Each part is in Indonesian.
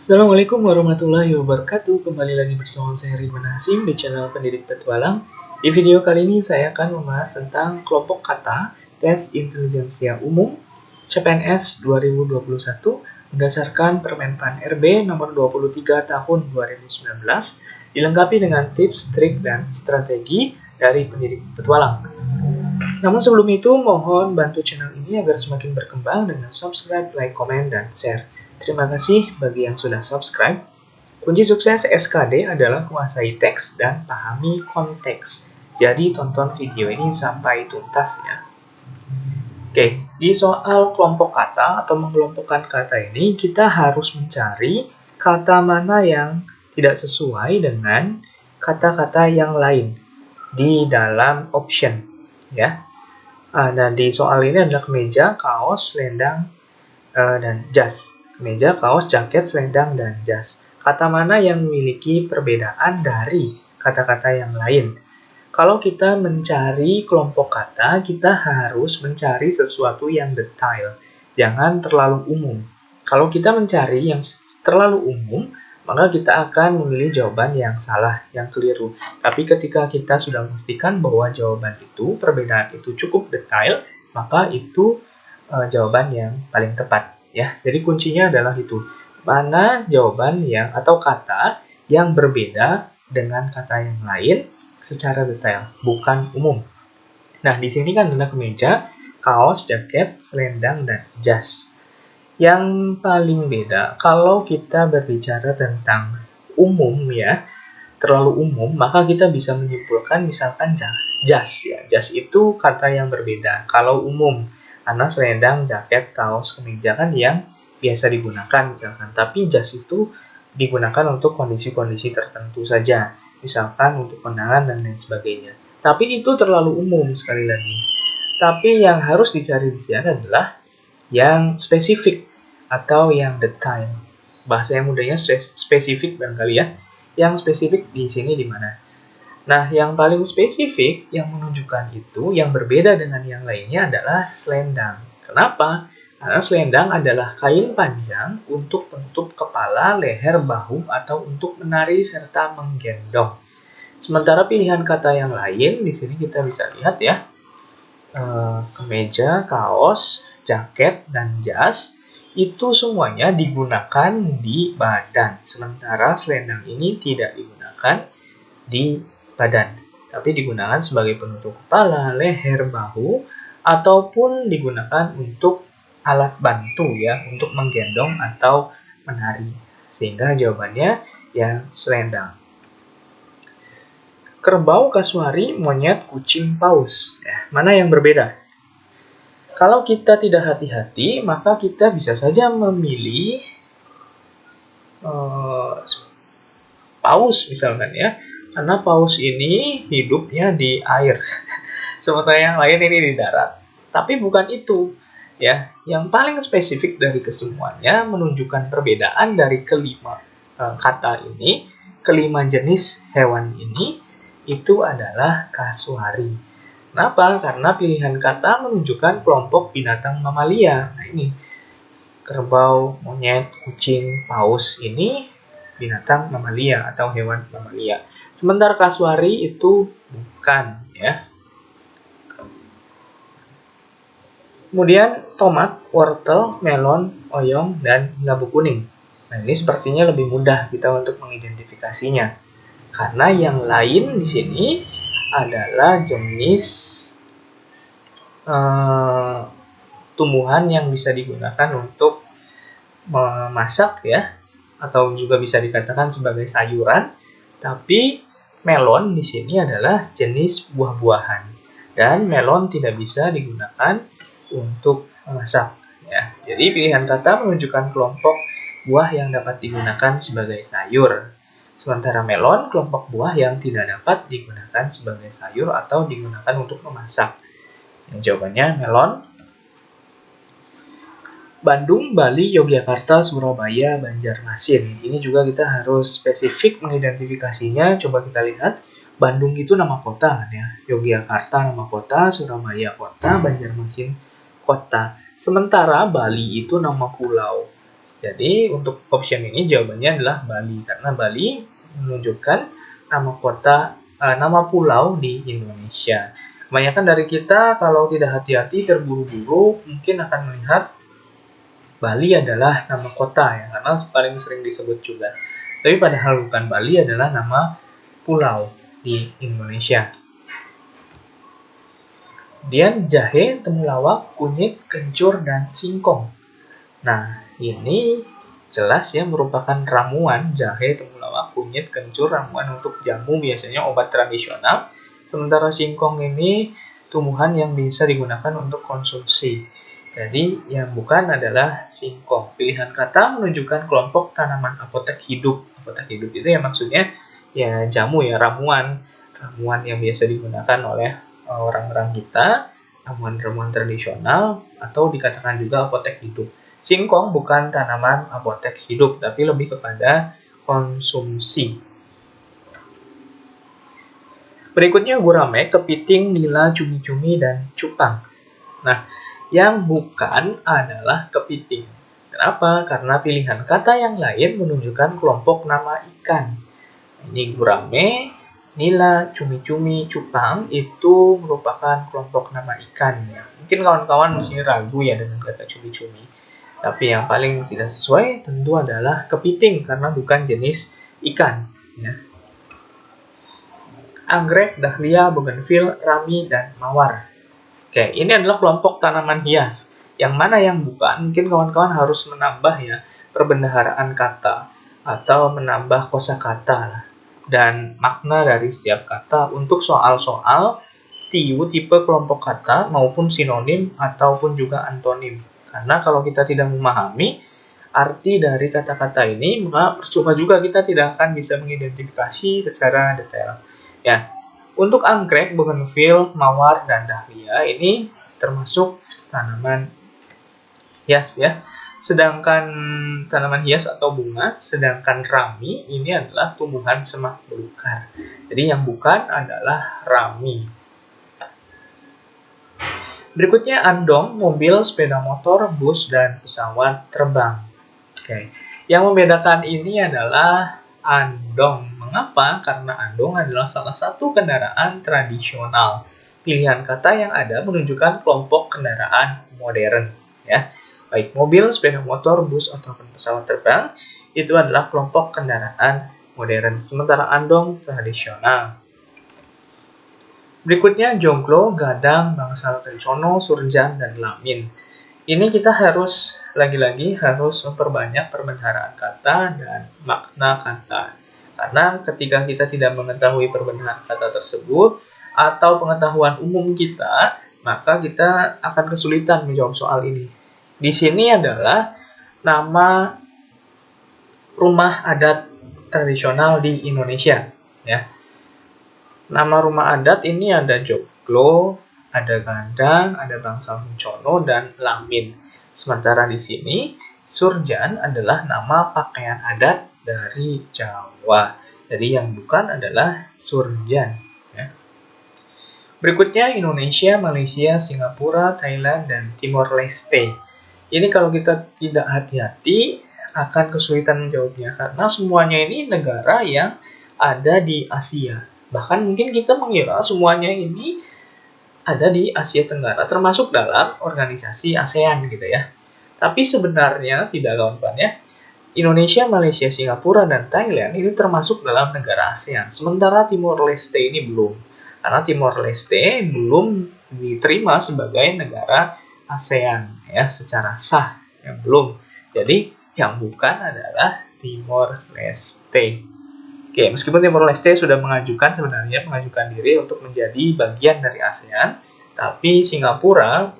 Assalamualaikum warahmatullahi wabarakatuh. Kembali lagi bersama saya Ridwan Hasim di channel Pendidik Petualang. Di video kali ini saya akan membahas tentang kelompok kata tes intelijensia umum CPNS 2021 berdasarkan Permenpan RB nomor 23 tahun 2019 dilengkapi dengan tips, trik, dan strategi dari Pendidik Petualang. Namun sebelum itu, mohon bantu channel ini agar semakin berkembang dengan subscribe, like, komen, dan share. Terima kasih bagi yang sudah subscribe. Kunci sukses SKD adalah kuasai teks dan pahami konteks. Jadi tonton video ini sampai tuntas ya. Oke, di soal kelompok kata atau mengelompokkan kata ini, kita harus mencari kata mana yang tidak sesuai dengan kata-kata yang lain di dalam option ya. Dan di soal ini adalah kemeja, kaos, selendang, dan jas. Kemeja, kaos, jaket, selendang, dan jas. Kata mana yang memiliki perbedaan dari kata-kata yang lain? Kalau kita mencari kelompok kata, kita harus mencari sesuatu yang detail. Jangan terlalu umum. Kalau kita mencari yang terlalu umum, maka kita akan memilih jawaban yang salah, yang keliru. Tapi ketika kita sudah memastikan bahwa jawaban itu, perbedaan itu cukup detail, maka itu jawaban yang paling tepat. Ya, jadi kuncinya adalah itu. Mana jawaban yang atau kata yang berbeda dengan kata yang lain secara detail, bukan umum. Nah, di sini kan ada kemeja, kaos, jaket, selendang, dan jas. Yang paling beda, kalau kita berbicara tentang umum ya, terlalu umum, maka kita bisa menyimpulkan misalkan jas ya. Jas itu kata yang berbeda. Kalau umum, karena selendang, jaket, kaos, kemeja kan yang biasa digunakan misalkan. Tapi jas itu digunakan untuk kondisi-kondisi tertentu saja. Misalkan untuk kondangan dan lain sebagainya. Tapi itu terlalu umum sekali lagi. Tapi yang harus dicari di sini adalah yang spesifik atau yang detail. Bahasa yang mudahnya spesifik barangkali ya. Yang spesifik di sini di mana? Nah, yang paling spesifik yang menunjukkan itu, yang berbeda dengan yang lainnya adalah selendang. Kenapa? Karena selendang adalah kain panjang untuk penutup kepala, leher, bahu, atau untuk menari serta menggendong. Sementara pilihan kata yang lain, di sini kita bisa lihat ya, kemeja, kaos, jaket, dan jas, itu semuanya digunakan di badan. Sementara selendang ini tidak digunakan di badan, tapi digunakan sebagai penutup kepala, leher, bahu, ataupun digunakan untuk alat bantu ya, untuk menggendong atau menari. Sehingga jawabannya ya selendang. Kerbau, kasuari, monyet, kucing, paus. Ya, mana yang berbeda? Kalau kita tidak hati-hati, maka kita bisa saja memilih paus misalkan ya. Karena paus ini hidupnya di air. Sementara yang lain ini di darat. Tapi bukan itu. Ya, yang paling spesifik dari kesemuanya menunjukkan perbedaan dari kelima kata ini, kelima jenis hewan ini, itu adalah kasuari. Kenapa? Karena pilihan kata menunjukkan kelompok binatang mamalia. Nah ini, kerbau, monyet, kucing, paus ini binatang mamalia atau hewan mamalia. Sementara kasuari itu bukan ya. Kemudian tomat, wortel, melon, oyong, dan labu kuning. Nah ini sepertinya lebih mudah kita untuk mengidentifikasinya. Karena yang lain di sini adalah jenis tumbuhan yang bisa digunakan untuk memasak ya, atau juga bisa dikatakan sebagai sayuran. Tapi melon di sini adalah jenis buah-buahan dan melon tidak bisa digunakan untuk memasak ya. Jadi pilihan kata menunjukkan kelompok buah yang dapat digunakan sebagai sayur. Sementara melon kelompok buah yang tidak dapat digunakan sebagai sayur atau digunakan untuk memasak. Yang jawabannya melon. Bandung, Bali, Yogyakarta, Surabaya, Banjarmasin. Ini juga kita harus spesifik mengidentifikasinya. Coba kita lihat. Bandung itu nama kota kan ya. Yogyakarta nama kota, Surabaya kota, Banjarmasin kota. Sementara Bali itu nama pulau. Jadi untuk option ini jawabannya adalah Bali, karena Bali menunjukkan nama kota, nama pulau di Indonesia. Kebanyakan dari kita kalau tidak hati-hati terburu-buru mungkin akan melihat Bali adalah nama kota ya, karena paling sering disebut juga. Tapi padahal bukan, Bali adalah nama pulau di Indonesia. Kemudian jahe, temulawak, kunyit, kencur, dan singkong. Nah, ini jelas ya merupakan ramuan. Jahe, temulawak, kunyit, kencur, ramuan untuk jamu, biasanya obat tradisional. Sementara singkong ini tumbuhan yang bisa digunakan untuk konsumsi. Jadi yang bukan adalah singkong. Pilihan kata menunjukkan kelompok tanaman apotek hidup. Apotek hidup itu ya maksudnya ya jamu ya, ramuan yang biasa digunakan oleh orang-orang kita, ramuan-ramuan tradisional, atau dikatakan juga apotek hidup. Singkong bukan tanaman apotek hidup, tapi lebih kepada konsumsi. Berikutnya gurame, kepiting, nila, cumi-cumi, dan cupang. Nah, yang bukan adalah kepiting. Kenapa? Karena pilihan kata yang lain menunjukkan kelompok nama ikan. Ini gurame, nila, cumi-cumi, cupang itu merupakan kelompok nama ikan ya. Mungkin kawan-kawan masih ragu ya dengan kata cumi-cumi. Tapi yang paling tidak sesuai tentu adalah kepiting karena bukan jenis ikan ya. Anggrek, dahlia, bougainville, rami, dan mawar. Oke, ini adalah kelompok tanaman hias. Yang mana yang bukan? Mungkin kawan-kawan harus menambah ya perbendaharaan kata atau menambah kosakata dan makna dari setiap kata untuk soal-soal tipe kelompok kata maupun sinonim ataupun juga antonim. Karena kalau kita tidak memahami arti dari kata-kata ini, maka percuma juga kita tidak akan bisa mengidentifikasi secara detail. Ya, untuk anggrek, bougainville, mawar, dan dahlia ini termasuk tanaman hias ya. Sedangkan tanaman hias atau bunga, sedangkan rami ini adalah tumbuhan semak belukar. Jadi yang bukan adalah rami. Berikutnya andong, mobil, sepeda motor, bus, dan pesawat terbang. Oke. Yang membedakan ini adalah andong. Mengapa? Karena andong adalah salah satu kendaraan tradisional. Pilihan kata yang ada menunjukkan kelompok kendaraan modern ya. Baik mobil, sepeda motor, bus, ataupun pesawat terbang, itu adalah kelompok kendaraan modern. Sementara andong tradisional. Berikutnya jonglo, gadang, bangsal kencono, surjan, dan lamin. Ini kita harus, lagi-lagi harus memperbanyak perbendaharaan kata dan makna kata. Karena ketika kita tidak mengetahui perbendaharaan kata tersebut, atau pengetahuan umum kita, maka kita akan kesulitan menjawab soal ini. Di sini adalah nama rumah adat tradisional di Indonesia ya. Nama rumah adat ini ada joglo, ada gadang, ada bangsal kencono, dan lamin. Sementara di sini surjan adalah nama pakaian adat dari Jawa. Jadi yang bukan adalah surjan ya. Berikutnya Indonesia, Malaysia, Singapura, Thailand, dan Timor Leste. Ini kalau kita tidak hati-hati akan kesulitan menjawabnya karena semuanya ini negara yang ada di Asia. Bahkan mungkin kita mengira semuanya ini ada di Asia Tenggara, termasuk dalam organisasi ASEAN gitu ya. Tapi sebenarnya tidak kawan-kawan ya. Indonesia, Malaysia, Singapura, dan Thailand ini termasuk dalam negara ASEAN. Sementara Timor Leste ini belum. Karena Timor Leste belum diterima sebagai negara ASEAN ya secara sah, yang belum. Jadi yang bukan adalah Timor Leste. Oke, meskipun Timor Leste sudah mengajukan diri untuk menjadi bagian dari ASEAN, tapi Singapura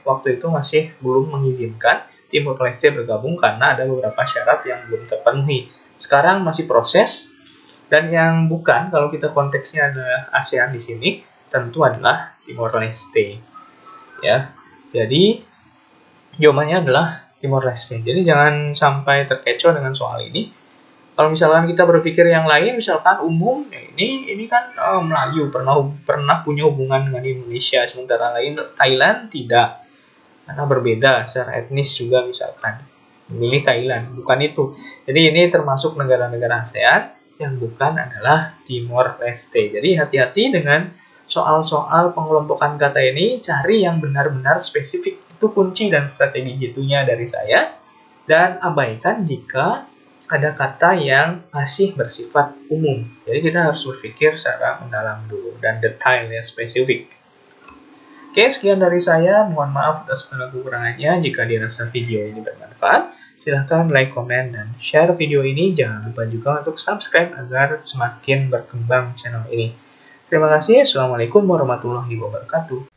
waktu itu masih belum mengizinkan Timor Leste bergabung karena ada beberapa syarat yang belum terpenuhi. Sekarang masih proses, dan yang bukan kalau kita konteksnya adalah ASEAN di sini tentu adalah Timor Leste. Ya. Jadi jawabannya adalah Timor Leste. Jadi jangan sampai terkecoh dengan soal ini. Kalau misalkan kita berpikir yang lain, misalkan umum, ya ini kan Melayu pernah punya hubungan dengan Indonesia, sementara lain Thailand tidak, karena berbeda secara etnis juga misalkan. memilih Thailand, bukan itu. Jadi ini termasuk negara-negara ASEAN yang bukan adalah Timor Leste. Jadi hati-hati dengan soal-soal pengelompokan kata ini, cari yang benar-benar spesifik. Itu kunci dan strategi jitunya dari saya. Dan abaikan jika ada kata yang masih bersifat umum. Jadi kita harus berpikir secara mendalam dulu dan detail ya, spesifik. Oke, sekian dari saya. Mohon maaf atas segala kekurangannya. Jika dirasa video ini bermanfaat, silahkan like, komen, dan share video ini. Jangan lupa juga untuk subscribe agar semakin berkembang channel ini. Terima kasih. Assalamualaikum warahmatullahi wabarakatuh.